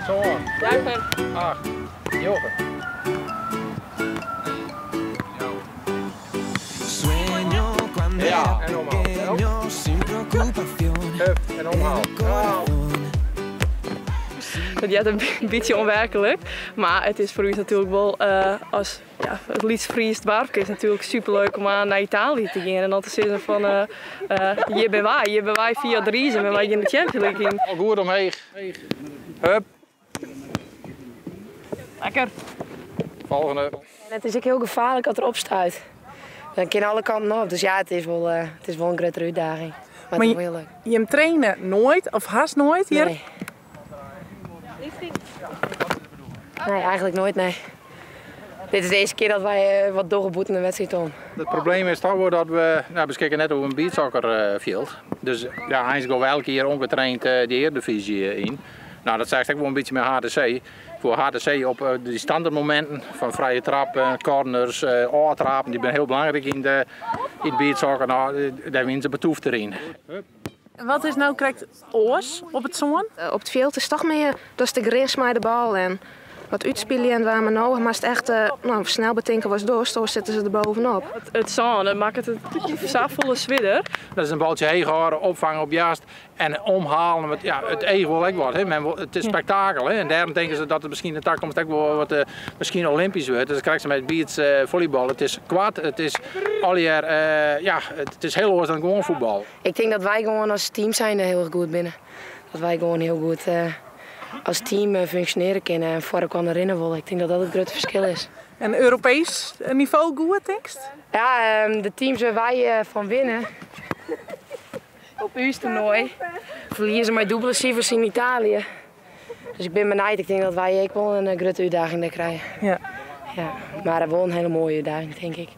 Zo. Juichen. 8. 9. Ja, en omhaal. Hup, en omhaal. Ja. Het is een beetje onwerkelijk, maar het is voor u natuurlijk wel als het liefst Fries dorp is natuurlijk superleuk om naar Italië te gaan en dan te zeggen van hier ben wij via de Ries en ben wij in de Champions League in. Al goed omheen. Hup. Lekker. Volgende. Het is ook heel gevaarlijk als er opstuit. Dan kan alle kanten op, dus ja, het is wel een grote uitdaging. Maar het is wel heel leuk. Je trainen nooit of haast nooit hier? Nee. Nee, eigenlijk nooit, nee. Dit is de eerste keer dat wij wat doorgeboeten een wedstrijd om. Het probleem is toch dat we beschikken net over een beachsoccerveld. Dus ja, hij gaat wel elke keer ongetraind de Eredivisie in. Nou, dat zegt ook wel een beetje met HDC. Voor HDC op die standaardmomenten van vrije trappen, corners, oortrappen, die zijn heel belangrijk in het beachsoccer. Nou, daar winnen ze betoefd erin. Wat is nou correct oors op het zoon? Op het veld is toch meer dat de grens met de bal en wat uitspelen en waar we nodig, maar als het echt snel betinken was door, zo zitten ze er bovenop. Het zon maakt het volle zwidder. Dat is een baltje heen houden, opvangen op juist en omhalen. Met, ja, het ego wil ook wat. Het is spektakel. Hè? En daarom denken ze dat het misschien in de toekomst ook wel wat misschien Olympisch wordt. Dus dan krijgen ze met beach volleybal. Het is kwad, het is alweer, het is heel anders dan gewoon voetbal. Ik denk dat wij gewoon als team zijn er heel goed binnen. Dat wij gewoon heel goed als team functioneren kunnen en voor elkaar erin willen. Ik denk dat dat het grote verschil is. En Europees niveau goed, tekst? Ja, de teams waar wij van winnen op uw toernooi verliezen met dubbele cijfers in Italië. Dus ik ben benieuwd. Ik denk dat wij ook wel een grote uitdaging daar krijgen. Ja. Ja, maar wel een hele mooie uitdaging, denk ik.